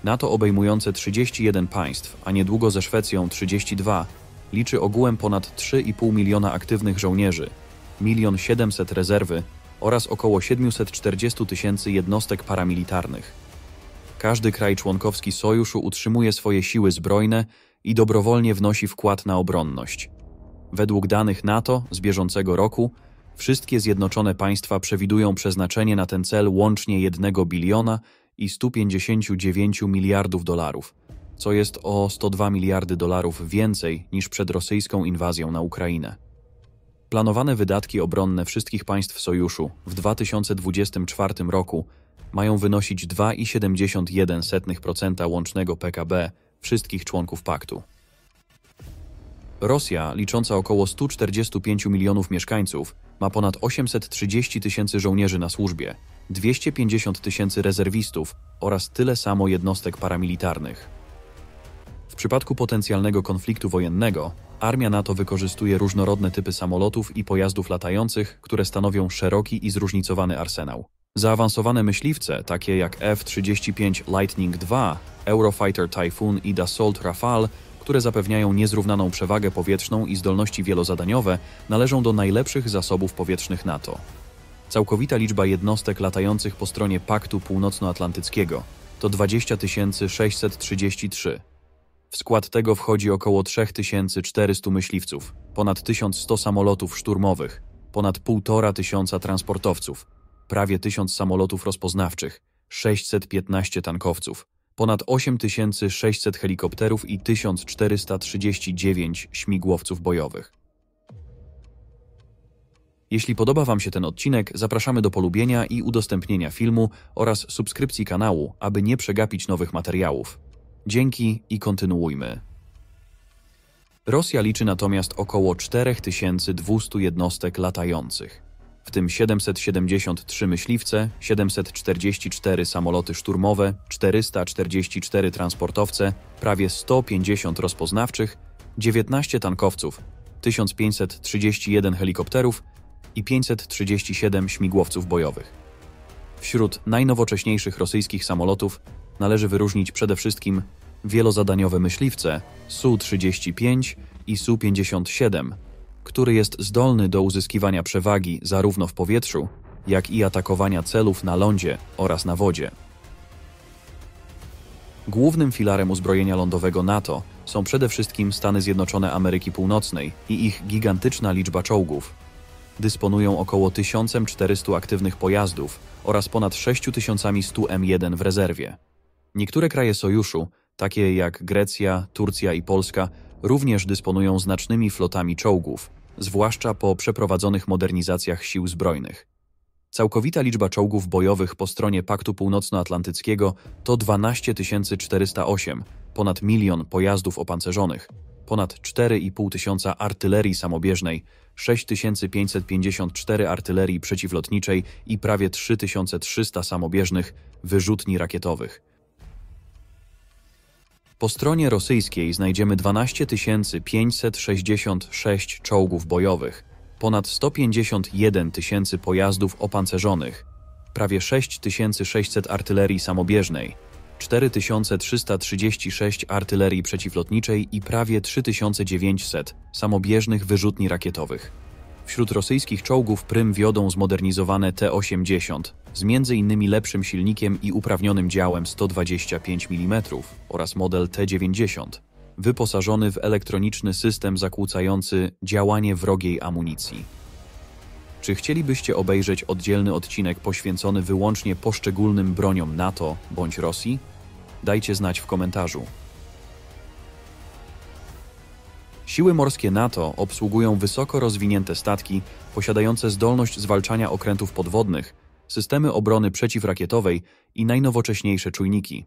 NATO obejmujące 31 państw, a niedługo ze Szwecją 32, liczy ogółem ponad 3,5 miliona aktywnych żołnierzy, 1 700 000 rezerwy oraz około 740 000 jednostek paramilitarnych. Każdy kraj członkowski sojuszu utrzymuje swoje siły zbrojne i dobrowolnie wnosi wkład na obronność. Według danych NATO z bieżącego roku wszystkie zjednoczone państwa przewidują przeznaczenie na ten cel łącznie 1 biliona i 159 miliardów dolarów, co jest o 102 miliardy dolarów więcej niż przed rosyjską inwazją na Ukrainę. Planowane wydatki obronne wszystkich państw sojuszu w 2024 roku mają wynosić 2,71% łącznego PKB wszystkich członków paktu. Rosja, licząca około 145 milionów mieszkańców, ma ponad 830 000 żołnierzy na służbie, 250 000 rezerwistów oraz tyle samo jednostek paramilitarnych. W przypadku potencjalnego konfliktu wojennego, armia NATO wykorzystuje różnorodne typy samolotów i pojazdów latających, które stanowią szeroki i zróżnicowany arsenał. Zaawansowane myśliwce, takie jak F-35 Lightning II, Eurofighter Typhoon i Dassault Rafale, które zapewniają niezrównaną przewagę powietrzną i zdolności wielozadaniowe, należą do najlepszych zasobów powietrznych NATO. Całkowita liczba jednostek latających po stronie Paktu Północnoatlantyckiego to 20 633. W skład tego wchodzi około 3400 myśliwców, ponad 1100 samolotów szturmowych, ponad 1500 transportowców, prawie 1000 samolotów rozpoznawczych, 615 tankowców, ponad 8600 helikopterów i 1439 śmigłowców bojowych. Jeśli podoba Wam się ten odcinek, zapraszamy do polubienia i udostępnienia filmu oraz subskrypcji kanału, aby nie przegapić nowych materiałów. Dzięki i kontynuujmy. Rosja liczy natomiast około 4200 jednostek latających, w tym 773 myśliwce, 744 samoloty szturmowe, 444 transportowce, prawie 150 rozpoznawczych, 19 tankowców, 1531 helikopterów i 537 śmigłowców bojowych. Wśród najnowocześniejszych rosyjskich samolotów należy wyróżnić przede wszystkim wielozadaniowe myśliwce Su-35 i Su-57, który jest zdolny do uzyskiwania przewagi zarówno w powietrzu, jak i atakowania celów na lądzie oraz na wodzie. Głównym filarem uzbrojenia lądowego NATO są przede wszystkim Stany Zjednoczone Ameryki Północnej i ich gigantyczna liczba czołgów. Dysponują około 1400 aktywnych pojazdów oraz ponad 6100 M1 w rezerwie. Niektóre kraje sojuszu, takie jak Grecja, Turcja i Polska, również dysponują znacznymi flotami czołgów, zwłaszcza po przeprowadzonych modernizacjach sił zbrojnych. Całkowita liczba czołgów bojowych po stronie Paktu Północnoatlantyckiego to 12 408, ponad 1 000 000 pojazdów opancerzonych, ponad 4,5 tysiąca artylerii samobieżnej, 6554 artylerii przeciwlotniczej i prawie 3300 samobieżnych wyrzutni rakietowych. Po stronie rosyjskiej znajdziemy 12 566 czołgów bojowych, ponad 151 000 pojazdów opancerzonych, prawie 6600 artylerii samobieżnej, 4336 artylerii przeciwlotniczej i prawie 3900 samobieżnych wyrzutni rakietowych. Wśród rosyjskich czołgów prym wiodą zmodernizowane T-80 z m.in. lepszym silnikiem i uprawnionym działem 125 mm oraz model T-90, wyposażony w elektroniczny system zakłócający działanie wrogiej amunicji. Czy chcielibyście obejrzeć oddzielny odcinek poświęcony wyłącznie poszczególnym broniom NATO bądź Rosji? Dajcie znać w komentarzu. Siły morskie NATO obsługują wysoko rozwinięte statki posiadające zdolność zwalczania okrętów podwodnych, systemy obrony przeciwrakietowej i najnowocześniejsze czujniki.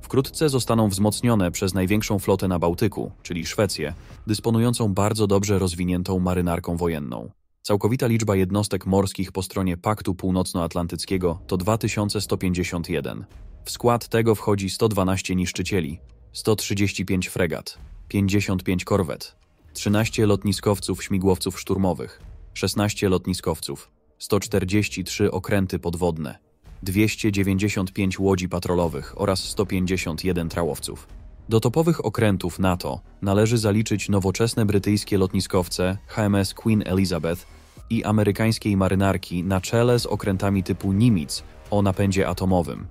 Wkrótce zostaną wzmocnione przez największą flotę na Bałtyku, czyli Szwecję, dysponującą bardzo dobrze rozwiniętą marynarką wojenną. Całkowita liczba jednostek morskich po stronie Paktu Północnoatlantyckiego to 2151. W skład tego wchodzi 112 niszczycieli, 135 fregat, 55 korwet, 13 lotniskowców śmigłowców szturmowych, 16 lotniskowców, 143 okręty podwodne, 295 łodzi patrolowych oraz 151 trawowców. Do topowych okrętów NATO należy zaliczyć nowoczesne brytyjskie lotniskowce HMS Queen Elizabeth i amerykańskiej marynarki na czele z okrętami typu Nimitz o napędzie atomowym.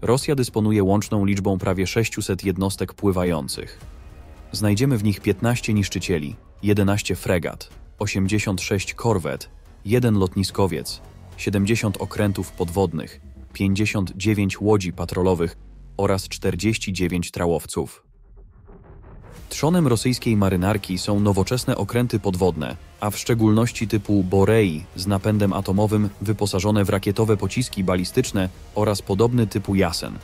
Rosja dysponuje łączną liczbą prawie 600 jednostek pływających. Znajdziemy w nich 15 niszczycieli, 11 fregat, 86 korwet, 1 lotniskowiec, 70 okrętów podwodnych, 59 łodzi patrolowych oraz 49 trawowców. Trzonem rosyjskiej marynarki są nowoczesne okręty podwodne, a w szczególności typu Borei z napędem atomowym wyposażone w rakietowe pociski balistyczne oraz podobny typu Jasen.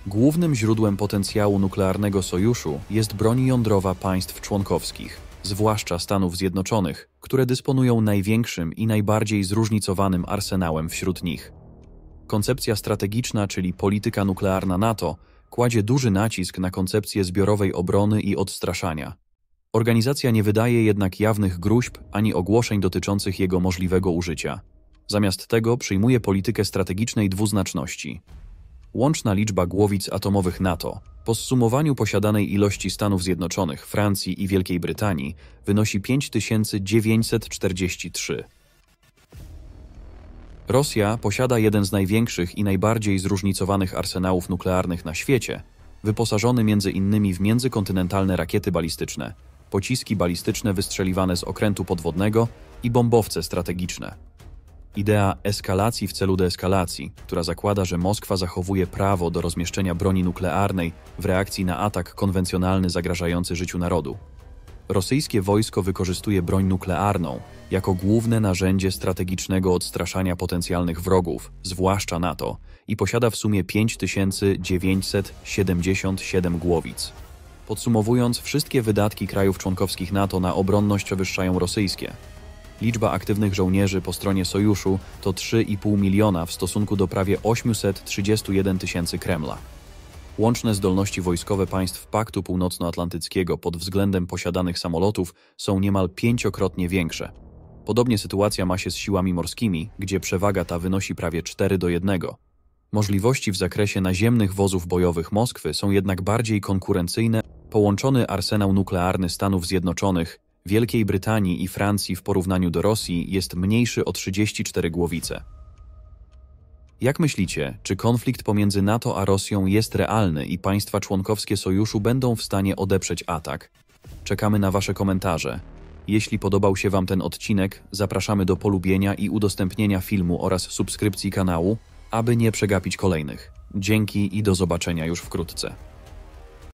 Głównym źródłem potencjału nuklearnego sojuszu jest broń jądrowa państw członkowskich, zwłaszcza Stanów Zjednoczonych, które dysponują największym i najbardziej zróżnicowanym arsenałem wśród nich. Koncepcja strategiczna, czyli polityka nuklearna NATO, kładzie duży nacisk na koncepcję zbiorowej obrony i odstraszania. Organizacja nie wydaje jednak jawnych gróźb ani ogłoszeń dotyczących jego możliwego użycia. Zamiast tego przyjmuje politykę strategicznej dwuznaczności. Łączna liczba głowic atomowych NATO po zsumowaniu posiadanej ilości Stanów Zjednoczonych, Francji i Wielkiej Brytanii wynosi 5943. Rosja posiada jeden z największych i najbardziej zróżnicowanych arsenałów nuklearnych na świecie, wyposażony m.in. w międzykontynentalne rakiety balistyczne, pociski balistyczne wystrzeliwane z okrętu podwodnego i bombowce strategiczne. Idea eskalacji w celu deeskalacji, która zakłada, że Moskwa zachowuje prawo do rozmieszczenia broni nuklearnej w reakcji na atak konwencjonalny zagrażający życiu narodu. Rosyjskie wojsko wykorzystuje broń nuklearną jako główne narzędzie strategicznego odstraszania potencjalnych wrogów, zwłaszcza NATO, i posiada w sumie 5977 głowic. Podsumowując, wszystkie wydatki krajów członkowskich NATO na obronność przewyższają rosyjskie. Liczba aktywnych żołnierzy po stronie sojuszu to 3,5 miliona w stosunku do prawie 831 tysięcy Kremla. Łączne zdolności wojskowe państw Paktu Północnoatlantyckiego pod względem posiadanych samolotów są niemal 5-krotnie większe. Podobnie sytuacja ma się z siłami morskimi, gdzie przewaga ta wynosi prawie 4:1. Możliwości w zakresie naziemnych wozów bojowych Moskwy są jednak bardziej konkurencyjne. Połączony arsenał nuklearny Stanów Zjednoczonych, Wielkiej Brytanii i Francji w porównaniu do Rosji jest mniejszy o 34 głowice. Jak myślicie, czy konflikt pomiędzy NATO a Rosją jest realny i państwa członkowskie sojuszu będą w stanie odeprzeć atak? Czekamy na Wasze komentarze. Jeśli podobał się Wam ten odcinek, zapraszamy do polubienia i udostępnienia filmu oraz subskrypcji kanału, aby nie przegapić kolejnych. Dzięki i do zobaczenia już wkrótce.